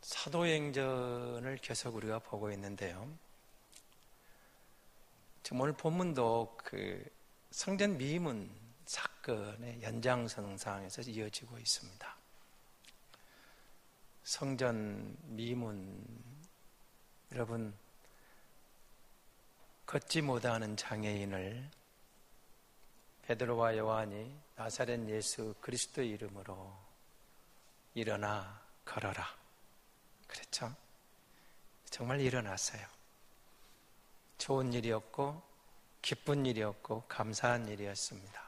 사도행전을 계속 우리가 보고 있는데요. 지금 오늘 본문도 그 성전 미문 사건의 연장선상에서 이어지고 있습니다. 성전 미문, 여러분, 걷지 못하는 장애인을 베드로와 요한이 나사렛 예수 그리스도의 이름으로 일어나 걸어라 그랬죠. 정말 일어났어요. 좋은 일이었고 기쁜 일이었고 감사한 일이었습니다.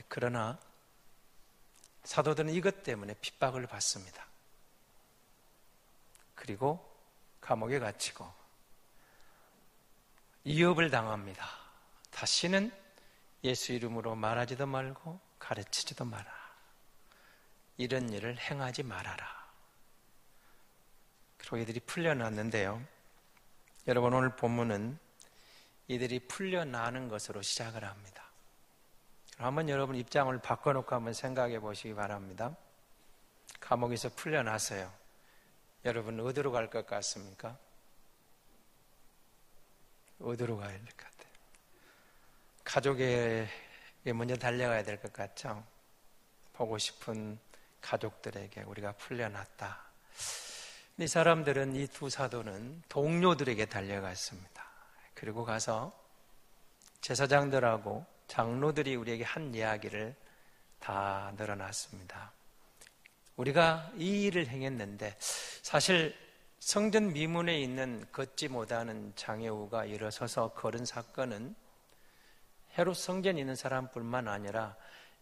그러나 사도들은 이것 때문에 핍박을 받습니다. 그리고 감옥에 갇히고 이업을 당합니다. 다시는 예수 이름으로 말하지도 말고 가르치지도 마라. 이런 일을 행하지 말아라. 그리고 이들이 풀려났는데요. 여러분, 오늘 본문은 이들이 풀려나는 것으로 시작을 합니다. 한번 여러분 입장을 바꿔놓고 한번 생각해 보시기 바랍니다. 감옥에서 풀려났어요. 여러분 어디로 갈 것 같습니까? 어디로 가야 될 것 같아요? 가족에게 먼저 달려가야 될 것 같죠? 보고 싶은 가족들에게 우리가 풀려났다. 이 사람들은, 이 두 사도는 동료들에게 달려갔습니다. 그리고 가서 제사장들하고 장로들이 우리에게 한 이야기를 다 늘어놨습니다. 우리가 이 일을 행했는데, 사실 성전 미문에 있는 걷지 못하는 장애우가 일어서서 걸은 사건은 헤롯 성전에 있는 사람뿐만 아니라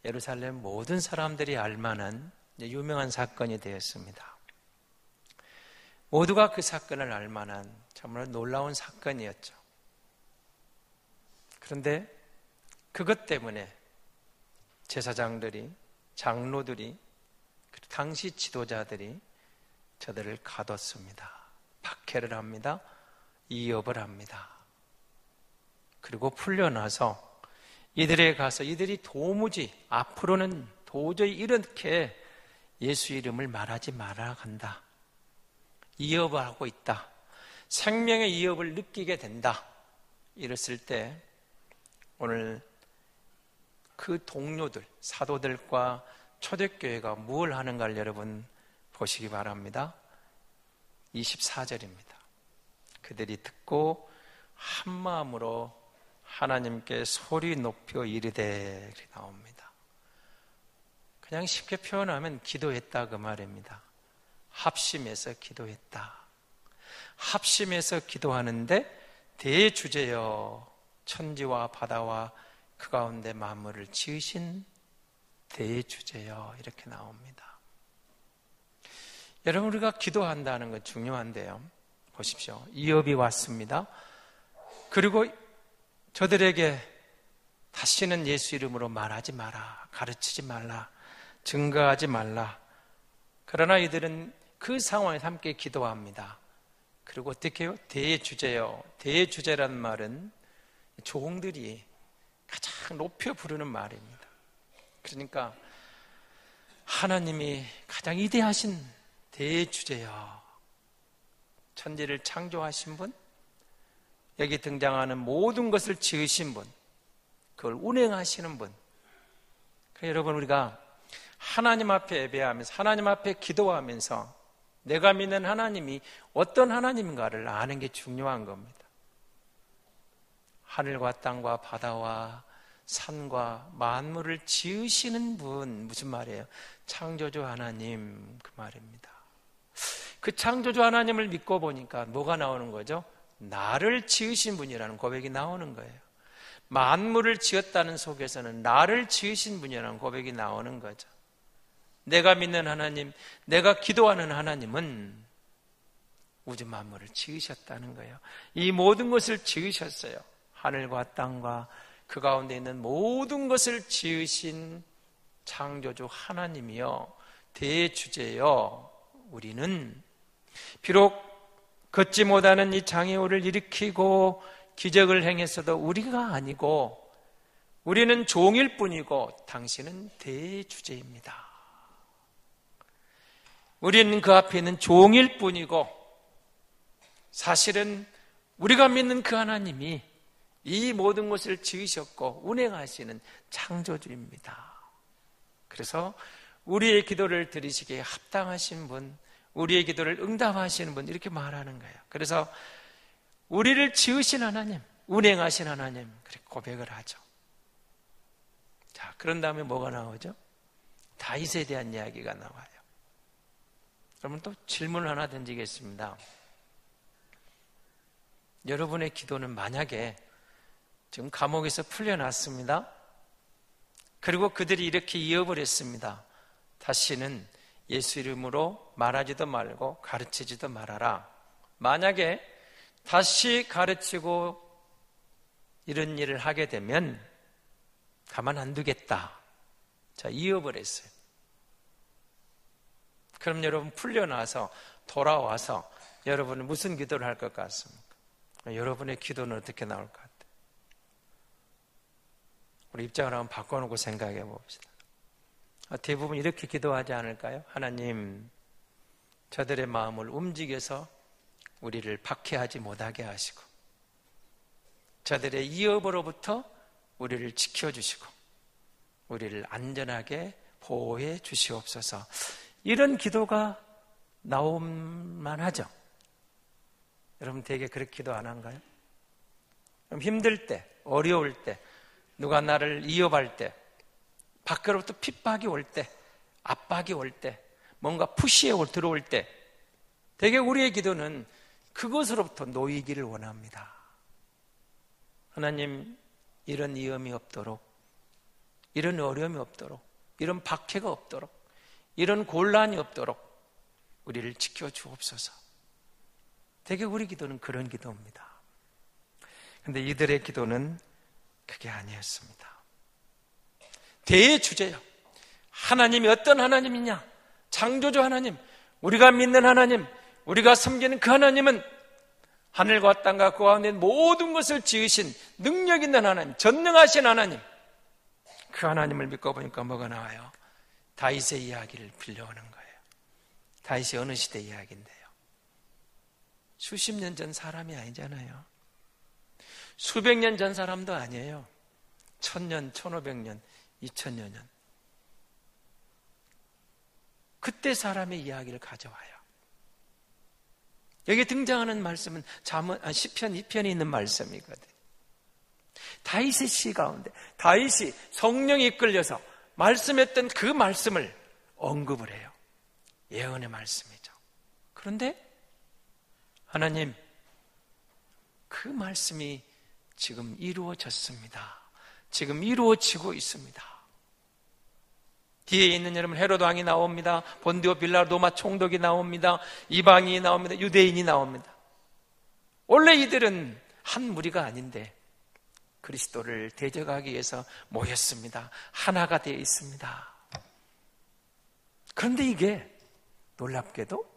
예루살렘 모든 사람들이 알만한 유명한 사건이 되었습니다. 모두가 그 사건을 알만한 정말 놀라운 사건이었죠. 그런데 그것 때문에 제사장들이, 장로들이, 당시 지도자들이 저들을 가뒀습니다. 박해를 합니다. 이업을 합니다. 그리고 풀려나서 이들에 가서 이들이 도무지 앞으로는 도저히 이렇게 예수 이름을 말하지 말아야 한다. 이업을 하고 있다. 생명의 이업을 느끼게 된다. 이랬을 때 오늘 그 동료들, 사도들과 초대교회가 뭘 하는가를 여러분 보시기 바랍니다. 24절입니다. 그들이 듣고 한 마음으로 하나님께 소리 높여 이르되, 이렇게 나옵니다. 그냥 쉽게 표현하면 기도했다 그 말입니다. 합심해서 기도했다. 합심해서 기도하는데 대주제여, 천지와 바다와 그 가운데 만물을 지으신 대주제여, 이렇게 나옵니다. 여러분, 우리가 기도한다는 건 중요한데요. 보십시오. 이업이 왔습니다. 그리고 저들에게 다시는 예수 이름으로 말하지 마라, 가르치지 말라, 증거하지 말라. 그러나 이들은 그 상황에서 함께 기도합니다. 그리고 어떻게 해요? 대주제요. 대주제란 말은 종들이 가장 높여 부르는 말입니다. 그러니까 하나님이 가장 위대하신 대주제요, 천지를 창조하신 분, 여기 등장하는 모든 것을 지으신 분, 그걸 운행하시는 분. 그러니까 여러분, 우리가 하나님 앞에 예배하면서, 하나님 앞에 기도하면서 내가 믿는 하나님이 어떤 하나님인가를 아는 게 중요한 겁니다. 하늘과 땅과 바다와 산과 만물을 지으시는 분, 무슨 말이에요? 창조주 하나님, 그 말입니다. 그 창조주 하나님을 믿고 보니까 뭐가 나오는 거죠? 나를 지으신 분이라는 고백이 나오는 거예요. 만물을 지었다는 속에서는 나를 지으신 분이라는 고백이 나오는 거죠. 내가 믿는 하나님, 내가 기도하는 하나님은 우주 만물을 지으셨다는 거예요. 이 모든 것을 지으셨어요. 하늘과 땅과 그 가운데 있는 모든 것을 지으신 창조주 하나님이요, 대주제요, 우리는 비록 걷지 못하는 이 장애우를 일으키고 기적을 행했어도 우리가 아니고 우리는 종일 뿐이고 당신은 대주제입니다. 우리는 그 앞에 있는 종일 뿐이고 사실은 우리가 믿는 그 하나님이 이 모든 것을 지으셨고 운행하시는 창조주입니다. 그래서 우리의 기도를 들으시기에 합당하신 분, 우리의 기도를 응답하시는 분, 이렇게 말하는 거예요. 그래서 우리를 지으신 하나님, 운행하신 하나님, 그렇게 고백을 하죠. 자, 그런 다음에 뭐가 나오죠? 다윗에 대한 이야기가 나와요. 그러면 또 질문을 하나 던지겠습니다. 여러분의 기도는 만약에 지금 감옥에서 풀려났습니다. 그리고 그들이 이렇게 이업을 했습니다. 다시는 예수 이름으로 말하지도 말고 가르치지도 말아라. 만약에 다시 가르치고 이런 일을 하게 되면 가만 안 두겠다. 자, 이업을 했어요. 그럼 여러분 풀려나서 돌아와서 여러분은 무슨 기도를 할 것 같습니까? 여러분의 기도는 어떻게 나올 것 같아요? 우리 입장을 한번 바꿔놓고 생각해 봅시다. 대부분 이렇게 기도하지 않을까요? 하나님, 저들의 마음을 움직여서 우리를 박해하지 못하게 하시고 저들의 이업으로부터 우리를 지켜주시고 우리를 안전하게 보호해 주시옵소서. 이런 기도가 나올만 하죠. 여러분 되게 그렇게 기도 안 한가요? 그럼 힘들 때, 어려울 때, 누가 나를 이업할 때, 밖으로부터 핍박이 올 때, 압박이 올 때, 뭔가 푸시에 들어올 때 되게 우리의 기도는 그것으로부터 놓이기를 원합니다. 하나님, 이런 위험이 없도록, 이런 어려움이 없도록, 이런 박해가 없도록, 이런 곤란이 없도록 우리를 지켜주옵소서. 되게 우리 기도는 그런 기도입니다. 그런데 이들의 기도는 그게 아니었습니다. 대주제요. 하나님이 어떤 하나님이냐? 창조주 하나님, 우리가 믿는 하나님, 우리가 섬기는 그 하나님은 하늘과 땅과 그 가운데 모든 것을 지으신 능력 있는 하나님, 전능하신 하나님. 그 하나님을 믿고 보니까 뭐가 나와요? 다윗의 이야기를 빌려오는 거예요. 다윗이 어느 시대 이야기인데요? 수십 년 전 사람이 아니잖아요. 수백 년 전 사람도 아니에요. 1000년, 1500년, 2000년. 그때 사람의 이야기를 가져와요. 여기 등장하는 말씀은 시편 2편에 있는 말씀이거든요. 다윗의 시 가운데 다윗이 성령이 이끌려서 말씀했던 그 말씀을 언급을 해요. 예언의 말씀이죠. 그런데 하나님, 그 말씀이 지금 이루어졌습니다. 지금 이루어지고 있습니다. 뒤에 있는 여러분, 헤로드 왕이 나옵니다. 본디오 빌라 로마 총독이 나옵니다. 이방인이 나옵니다. 유대인이 나옵니다. 원래 이들은 한 무리가 아닌데 그리스도를 대적하기 위해서 모였습니다. 하나가 되어 있습니다. 그런데 이게 놀랍게도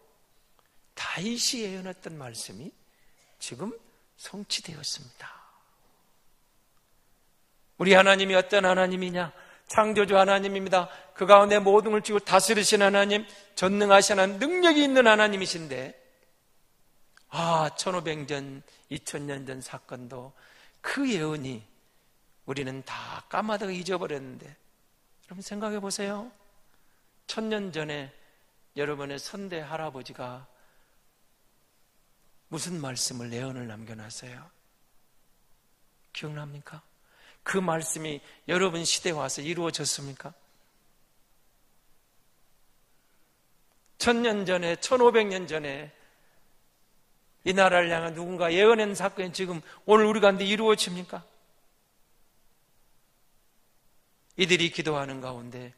다윗이 예언했던 말씀이 지금 성취되었습니다. 우리 하나님이 어떤 하나님이냐? 창조주 하나님입니다. 그 가운데 모든 걸 지고 다스리신 하나님, 전능하신 하나님, 능력이 있는 하나님이신데 1500년, 2000년 전 사건도 그 예언이 우리는 다 까마득 잊어버렸는데, 여러분 생각해 보세요. 1000년 전에 여러분의 선대 할아버지가 무슨 말씀을 예언을 남겨놨어요? 기억납니까? 그 말씀이 여러분 시대에 와서 이루어졌습니까? 1000년 전에, 1500년 전에 이 나라를 향한 누군가 예언한 사건이 지금 오늘 우리 가운데 이루어집니까? 이들이 기도하는 가운데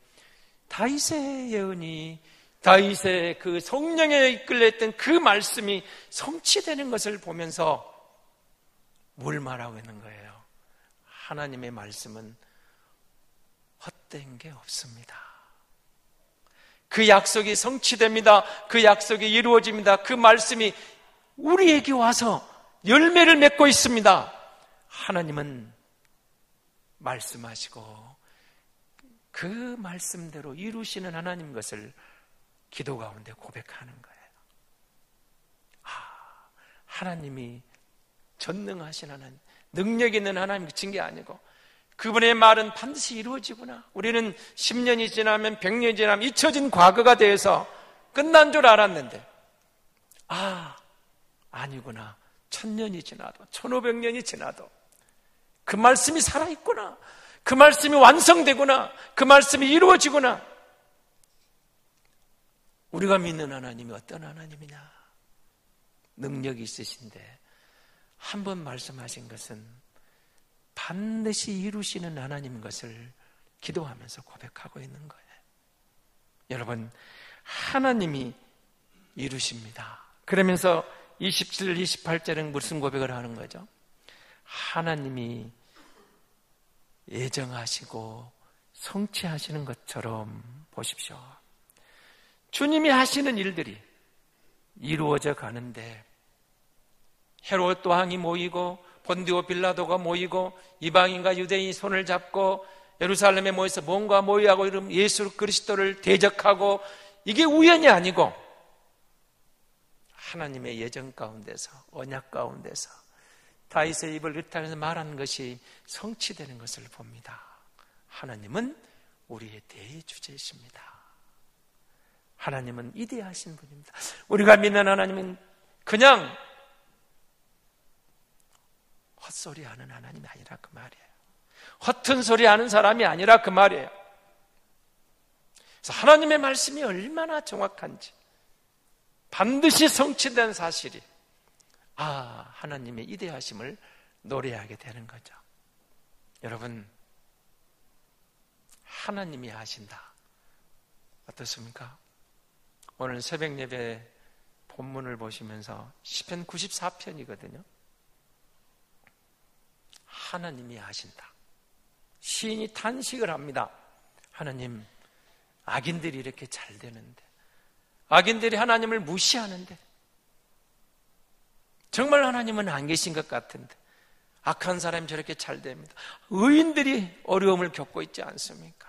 다윗의 예언이, 다윗의 그 성령에 이끌렸던 그 말씀이 성취되는 것을 보면서 뭘 말하고 있는 거예요? 하나님의 말씀은 헛된 게 없습니다. 그 약속이 성취됩니다. 그 약속이 이루어집니다. 그 말씀이 우리에게 와서 열매를 맺고 있습니다. 하나님은 말씀하시고 그 말씀대로 이루시는 하나님 것을 기도 가운데 고백하는 거예요. 하나님이 전능하신 하나님, 능력 있는 하나님 그친 게 아니고 그분의 말은 반드시 이루어지구나. 우리는 10년이 지나면 100년이 지나면 잊혀진 과거가 돼서 끝난 줄 알았는데 아니구나. 1000년이 지나도 1500년이 지나도 그 말씀이 살아있구나. 그 말씀이 완성되구나. 그 말씀이 이루어지구나. 우리가 믿는 하나님이 어떤 하나님이냐? 능력이 있으신데 한 번 말씀하신 것은 반드시 이루시는 하나님인 것을 기도하면서 고백하고 있는 거예요. 여러분, 하나님이 이루십니다. 그러면서 27, 28절은 무슨 고백을 하는 거죠? 하나님이 예정하시고 성취하시는 것처럼 보십시오. 주님이 하시는 일들이 이루어져 가는데 헤롯 왕이 모이고 본디오 빌라도가 모이고 이방인과 유대인이 손을 잡고 예루살렘에 모여서 뭔가 모의하고 이런 예수 그리스도를 대적하고 이게 우연이 아니고 하나님의 예정 가운데서 언약 가운데서 다윗의 입을 르타에서 말한 것이 성취되는 것을 봅니다. 하나님은 우리의 대주제이십니다. 하나님은 위대하신 분입니다. 우리가 믿는 하나님은 그냥 헛소리하는 하나님이 아니라 그 말이에요. 허튼 소리하는 사람이 아니라 그 말이에요. 그래서 하나님의 말씀이 얼마나 정확한지 반드시 성취된 사실이 하나님의 위대하심을 노래하게 되는 거죠. 여러분, 하나님이 하신다. 어떻습니까? 오늘 새벽 예배 본문을 보시면서 시편 94편이거든요. 하나님이 하신다. 시인이 탄식을 합니다. 하나님, 악인들이 이렇게 잘 되는데, 악인들이 하나님을 무시하는데, 정말 하나님은 안 계신 것 같은데 악한 사람이 저렇게 잘 됩니다. 의인들이 어려움을 겪고 있지 않습니까?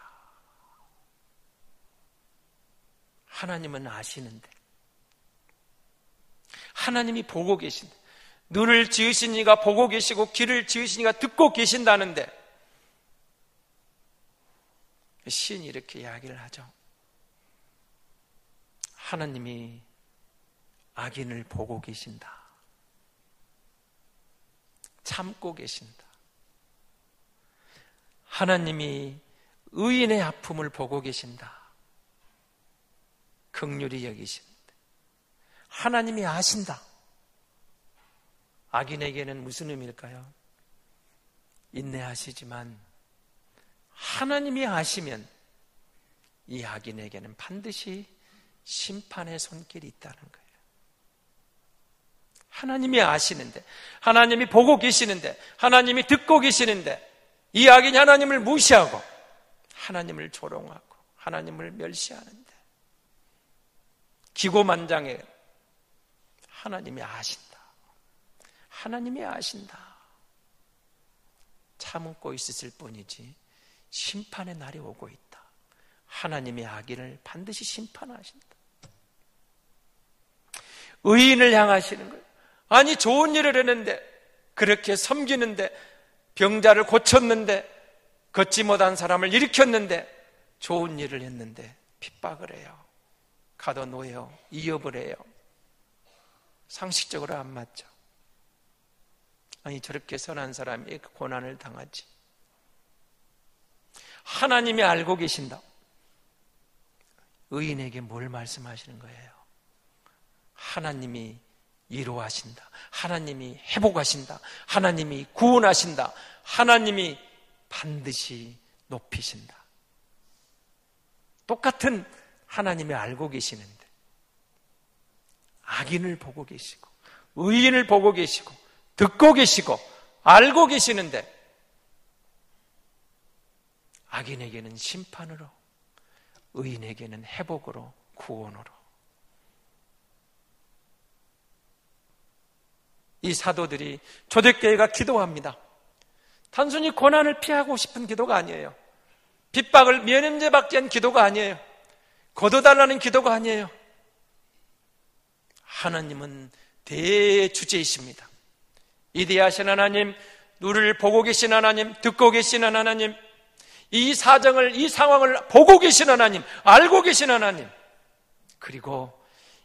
하나님은 아시는데, 하나님이 보고 계신데, 눈을 지으신 이가 보고 계시고 귀를 지으신 이가 듣고 계신다는데 시인이 이렇게 이야기를 하죠. 하나님이 악인을 보고 계신다. 참고 계신다. 하나님이 의인의 아픔을 보고 계신다. 긍휼히 여기신다. 하나님이 아신다. 악인에게는 무슨 의미일까요? 인내하시지만 하나님이 아시면 이 악인에게는 반드시 심판의 손길이 있다는 거예요. 하나님이 아시는데, 하나님이 보고 계시는데, 하나님이 듣고 계시는데 이 악인이 하나님을 무시하고 하나님을 조롱하고 하나님을 멸시하는데 기고만장해. 하나님이 아신다. 하나님이 아신다. 참고 있었을 뿐이지 심판의 날이 오고 있다. 하나님의 악인을 반드시 심판하신다. 의인을 향하시는 거예요. 아니, 좋은 일을 했는데, 그렇게 섬기는데, 병자를 고쳤는데, 걷지 못한 사람을 일으켰는데, 좋은 일을 했는데 핍박을 해요. 가둬놓아요. 이업을 해요. 상식적으로 안 맞죠. 아니, 저렇게 선한 사람이 그 고난을 당하지. 하나님이 알고 계신다. 의인에게 뭘 말씀하시는 거예요? 하나님이 이루하신다. 하나님이 회복하신다. 하나님이 구원하신다. 하나님이 반드시 높이신다. 똑같은 하나님이 알고 계시는데 악인을 보고 계시고 의인을 보고 계시고 듣고 계시고 알고 계시는데 악인에게는 심판으로, 의인에게는 회복으로, 구원으로. 이 사도들이 초대교회가 기도합니다. 단순히 고난을 피하고 싶은 기도가 아니에요. 핍박을 면함제 받기 위한 기도가 아니에요. 거둬달라는 기도가 아니에요. 하나님은 대주제이십니다. 위대하신 하나님, 우리를 보고 계신 하나님, 듣고 계신 하나님, 이 사정을, 이 상황을 보고 계신 하나님, 알고 계신 하나님, 그리고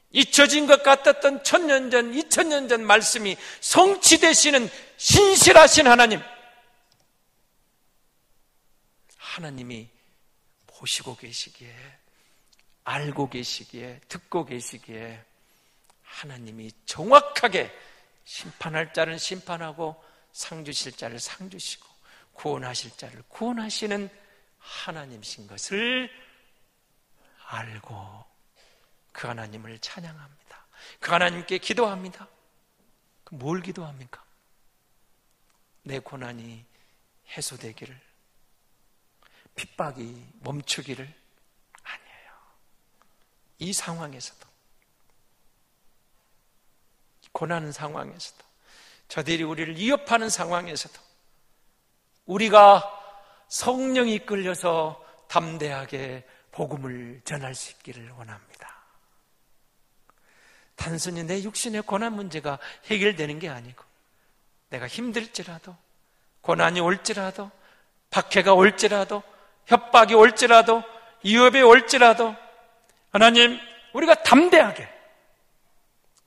잊혀진 것 같았던 1000년 전, 2000년 전 말씀이 성취되시는 신실하신 하나님, 하나님이 보시고 계시기에, 알고 계시기에, 듣고 계시기에 하나님이 정확하게 심판할 자는 심판하고 상 주실 자를 상 주시고 구원하실 자를 구원하시는 하나님이신 것을 알고 그 하나님을 찬양합니다. 그 하나님께 기도합니다. 뭘 기도합니까? 내 고난이 해소되기를, 핍박이 멈추기를? 아니에요. 이 상황에서도, 고난 상황에서도, 저들이 우리를 위협하는 상황에서도 우리가 성령이 이끌려서 담대하게 복음을 전할 수 있기를 원합니다. 단순히 내 육신의 고난 문제가 해결되는 게 아니고, 내가 힘들지라도, 고난이 올지라도, 박해가 올지라도, 협박이 올지라도, 위협이 올지라도, 하나님, 우리가 담대하게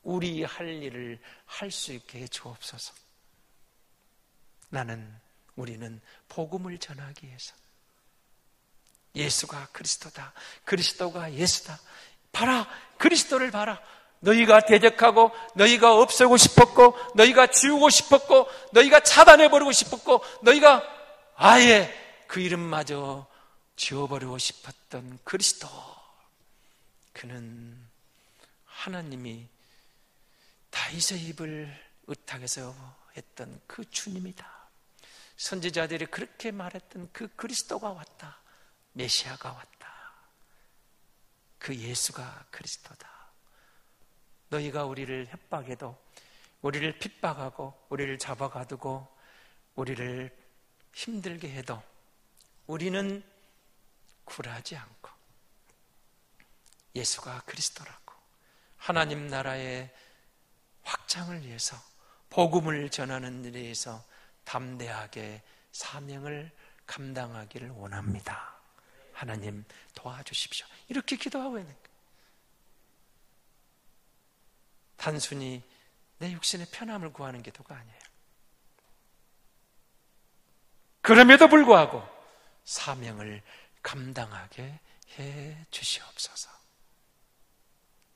우리 할 일을 할 수 있게 해 주옵소서. 우리는 복음을 전하기 위해서 예수가 그리스도다, 그리스도가 예수다, 봐라, 그리스도를 봐라. 너희가 대적하고 너희가 없애고 싶었고 너희가 지우고 싶었고 너희가 차단해버리고 싶었고 너희가 아예 그 이름마저 지워버리고 싶었던 그리스도, 그는 하나님이 다윗의 입을 의탁해서 했던 그 주님이다. 선지자들이 그렇게 말했던 그 그리스도가 왔다. 메시아가 왔다. 그 예수가 그리스도다. 너희가 우리를 협박해도, 우리를 핍박하고, 우리를 잡아가두고, 우리를 힘들게 해도 우리는 굴하지 않고 예수가 그리스도라고 하나님 나라의 확장을 위해서, 복음을 전하는 일에 의해서 담대하게 사명을 감당하기를 원합니다. 하나님 도와주십시오. 이렇게 기도하고 있는 거예요. 단순히 내 육신의 편함을 구하는 기도가 아니에요. 그럼에도 불구하고 사명을 감당하게 해 주시옵소서.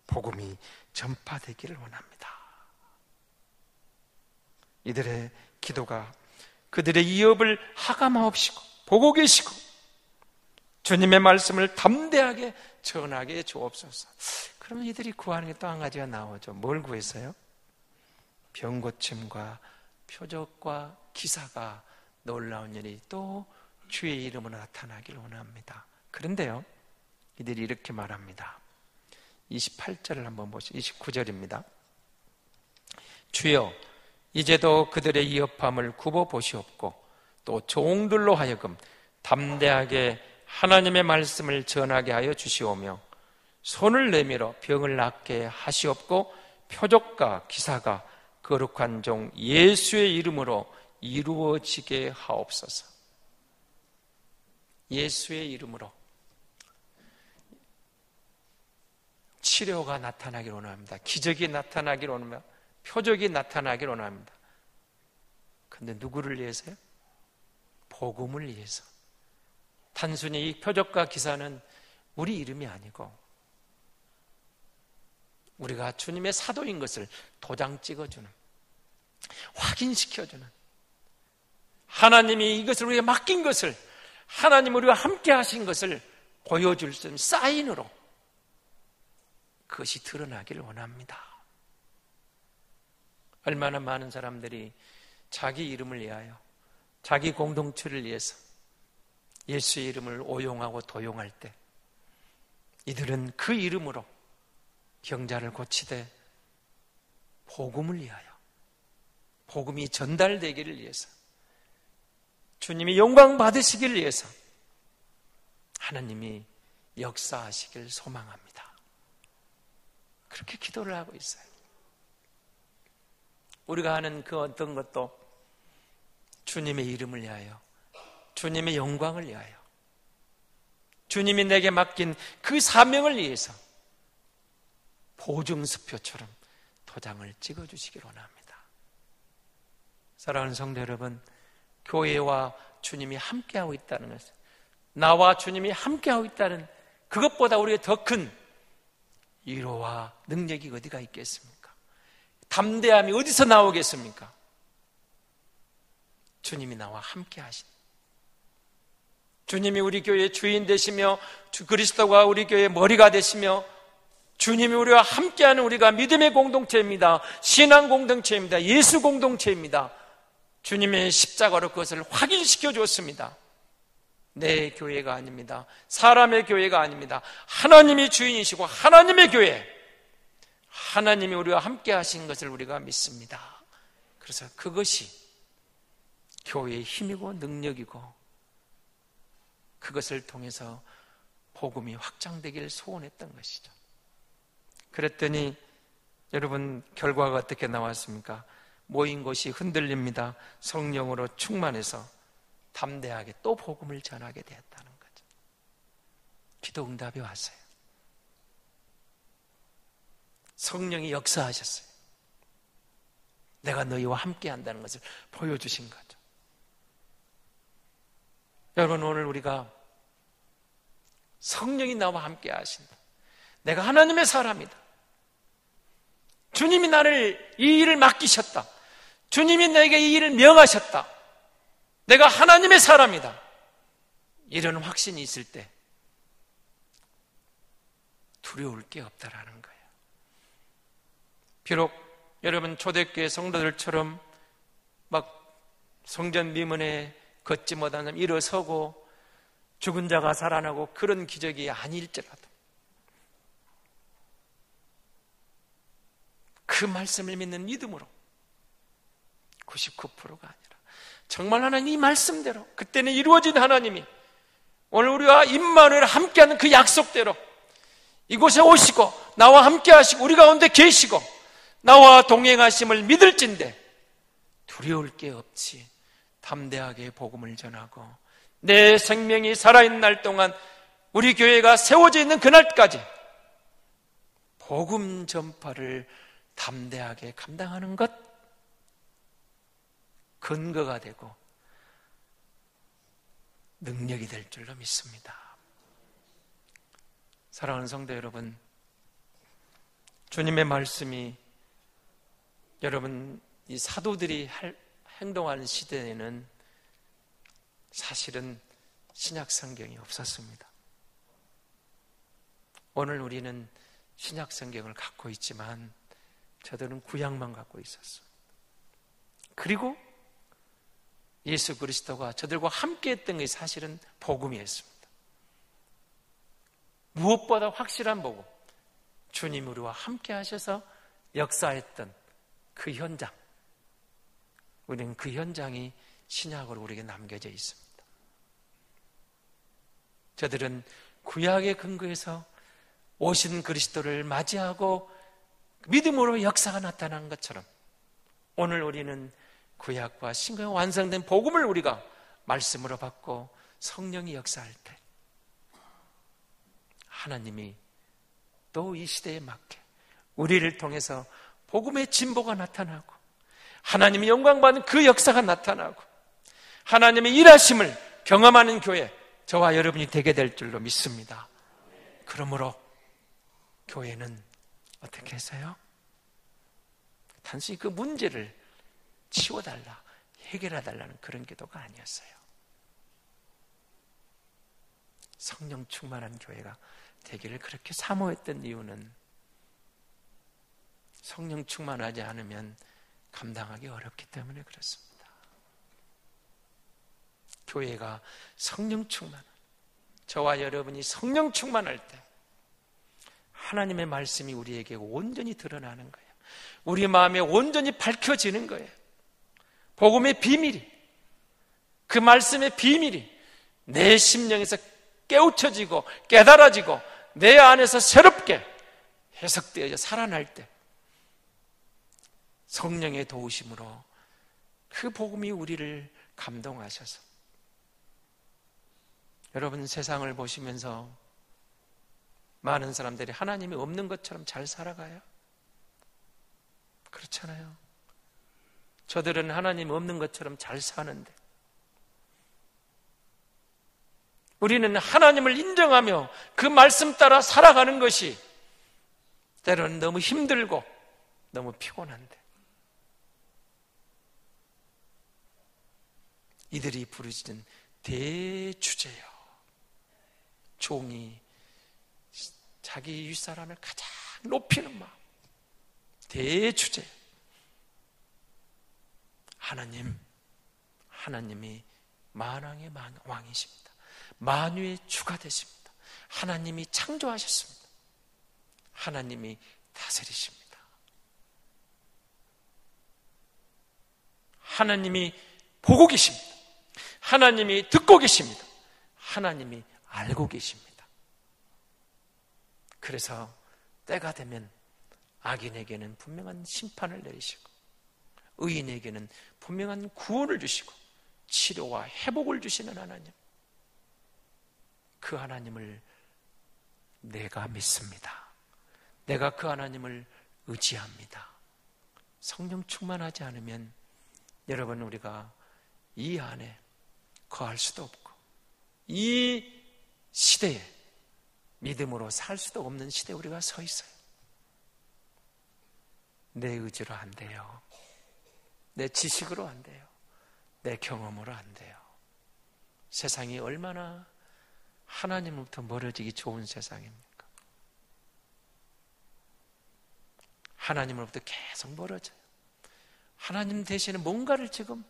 복음이 전파되기를 원합니다. 이들의 기도가 그들의 위협을 하감하옵시고 보고 계시고 주님의 말씀을 담대하게 전하게 주옵소서. 그러면 이들이 구하는 게 또 한 가지가 나오죠. 뭘 구했어요? 병고침과 표적과 기사가 놀라운 일이 또 주의 이름으로 나타나기를 원합니다. 그런데요, 이들이 이렇게 말합니다. 28절을 한번 보시죠. 29절입니다. 주여, 이제도 그들의 위협함을 굽어 보시옵고 또 종들로 하여금 담대하게 하나님의 말씀을 전하게 하여 주시오며 손을 내밀어 병을 낫게 하시옵고 표적과 기사가 거룩한 종 예수의 이름으로 이루어지게 하옵소서. 예수의 이름으로 치료가 나타나기를 원합니다. 기적이 나타나기를 원합니다. 표적이 나타나기를 원합니다. 그런데 누구를 위해서요? 복음을 위해서. 단순히 이 표적과 기사는 우리 이름이 아니고 우리가 주님의 사도인 것을 도장 찍어주는, 확인시켜주는, 하나님이 이것을 우리에게 맡긴 것을, 하나님 우리와 함께 하신 것을 보여줄 수 있는 사인으로 그것이 드러나기를 원합니다. 얼마나 많은 사람들이 자기 이름을 위하여, 자기 공동체를 위해서 예수의 이름을 오용하고 도용할 때 이들은 그 이름으로 병자를 고치되 복음을 위하여, 복음이 전달되기를 위해서, 주님이 영광 받으시기를 위해서 하나님이 역사하시길 소망합니다. 그렇게 기도를 하고 있어요. 우리가 하는 그 어떤 것도 주님의 이름을 위하여, 주님의 영광을 위하여, 주님이 내게 맡긴 그 사명을 위해서 보증수표처럼 도장을 찍어주시길 원합니다. 사랑하는 성도 여러분, 교회와 주님이 함께하고 있다는 것은, 나와 주님이 함께하고 있다는 그것보다 우리가 더 큰 위로와 능력이 어디가 있겠습니까? 담대함이 어디서 나오겠습니까? 주님이 나와 함께하신, 주님이 우리 교회의 주인 되시며 그리스도가 우리 교회의 머리가 되시며 주님이 우리와 함께하는 우리가 믿음의 공동체입니다. 신앙 공동체입니다. 예수 공동체입니다. 주님의 십자가로 그것을 확인시켜 주었습니다. 내 교회가 아닙니다. 사람의 교회가 아닙니다. 하나님이 주인이시고 하나님의 교회, 하나님이 우리와 함께 하신 것을 우리가 믿습니다. 그래서 그것이 교회의 힘이고 능력이고, 그것을 통해서 복음이 확장되기를 소원했던 것이죠. 그랬더니 여러분, 결과가 어떻게 나왔습니까? 모인 곳이 흔들립니다. 성령으로 충만해서 담대하게 또 복음을 전하게 되었다는 거죠. 기도 응답이 왔어요. 성령이 역사하셨어요. 내가 너희와 함께 한다는 것을 보여주신 거죠. 여러분, 오늘 우리가 성령이 나와 함께 하신다, 내가 하나님의 사람이다, 주님이 나를 이 일을 맡기셨다, 주님이 내게 이 일을 명하셨다, 내가 하나님의 사람이다, 이런 확신이 있을 때 두려울 게 없다라는 거예요. 비록 여러분 초대교회 성도들처럼 막 성전 미문에 걷지 못한 사람 일어서고 죽은 자가 살아나고 그런 기적이 아닐지라도 그 말씀을 믿는 믿음으로 99%가 아니라 정말 하나님 이 말씀대로 그때는 이루어진 하나님이 오늘 우리와 임마누엘 함께하는 그 약속대로 이곳에 오시고 나와 함께 하시고 우리 가운데 계시고 나와 동행하심을 믿을진대 두려울 게 없이 담대하게 복음을 전하고 내 생명이 살아있는 날 동안 우리 교회가 세워져 있는 그날까지 복음 전파를 담대하게 감당하는 것 근거가 되고 능력이 될 줄로 믿습니다. 사랑하는 성도 여러분, 주님의 말씀이 여러분 이 사도들이 행동하는 시대에는 사실은 신약 성경이 없었습니다. 오늘 우리는 신약 성경을 갖고 있지만 저들은 구약만 갖고 있었어요. 그리고 예수 그리스도가 저들과 함께 했던 게 사실은 복음이었습니다. 무엇보다 확실한 복음, 주님 우리와 함께 하셔서 역사했던 그 현장, 우리는 그 현장이 신약으로 우리에게 남겨져 있습니다. 저들은 구약의 근거에서 오신 그리스도를 맞이하고 믿음으로 역사가 나타난 것처럼 오늘 우리는 구약과 신약에 완성된 복음을 우리가 말씀으로 받고 성령이 역사할 때 하나님이 또 이 시대에 맞게 우리를 통해서 복음의 진보가 나타나고 하나님의 영광받는 그 역사가 나타나고 하나님의 일하심을 경험하는 교회 저와 여러분이 되게 될 줄로 믿습니다. 그러므로 교회는 어떻게 해서요? 단순히 그 문제를 치워달라, 해결해달라는 그런 기도가 아니었어요. 성령 충만한 교회가 되기를 그렇게 사모했던 이유는 성령 충만하지 않으면 감당하기 어렵기 때문에 그렇습니다. 교회가 성령 충만, 저와 여러분이 성령 충만할 때 하나님의 말씀이 우리에게 온전히 드러나는 거예요. 우리 마음에 온전히 밝혀지는 거예요. 복음의 비밀이, 그 말씀의 비밀이 내 심령에서 깨우쳐지고 깨달아지고 내 안에서 새롭게 해석되어져 살아날 때 성령의 도우심으로 그 복음이 우리를 감동하셔서 여러분 세상을 보시면서 많은 사람들이 하나님이 없는 것처럼 잘 살아가요? 그렇잖아요. 저들은 하나님 없는 것처럼 잘 사는데 우리는 하나님을 인정하며 그 말씀 따라 살아가는 것이 때로는 너무 힘들고 너무 피곤한데 이들이 부르짖은 대주제요. 종이 자기 윗사람을 가장 높이는 마음. 대주제. 하나님이 만왕의 왕이십니다. 만유의 주가 되십니다. 하나님이 창조하셨습니다. 하나님이 다스리십니다. 하나님이 보고 계십니다. 하나님이 듣고 계십니다. 하나님이 알고 계십니다. 그래서 때가 되면 악인에게는 분명한 심판을 내리시고 의인에게는 분명한 구원을 주시고 치료와 회복을 주시는 하나님, 그 하나님을 내가 믿습니다. 내가 그 하나님을 의지합니다. 성령 충만하지 않으면 여러분 우리가 이 안에 거할 수도 없고 이 시대에 믿음으로 살 수도 없는 시대에 우리가 서 있어요. 내 의지로 안 돼요. 내 지식으로 안 돼요. 내 경험으로 안 돼요. 세상이 얼마나 하나님으로부터 멀어지기 좋은 세상입니까? 하나님으로부터 계속 멀어져요. 하나님 대신에 뭔가를 지금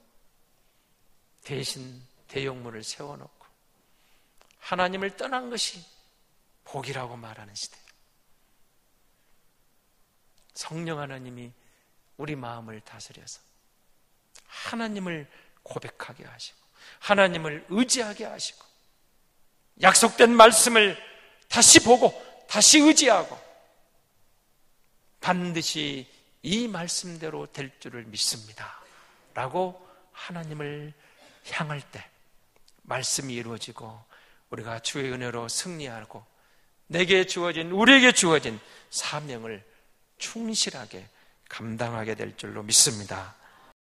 대신 대용물을 세워놓고 하나님을 떠난 것이 복이라고 말하는 시대. 성령 하나님이 우리 마음을 다스려서 하나님을 고백하게 하시고 하나님을 의지하게 하시고 약속된 말씀을 다시 보고 다시 의지하고 반드시 이 말씀대로 될 줄을 믿습니다 라고 하나님을 향할 때 말씀이 이루어지고 우리가 주의 은혜로 승리하고 내게 주어진 우리에게 주어진 사명을 충실하게 감당하게 될 줄로 믿습니다.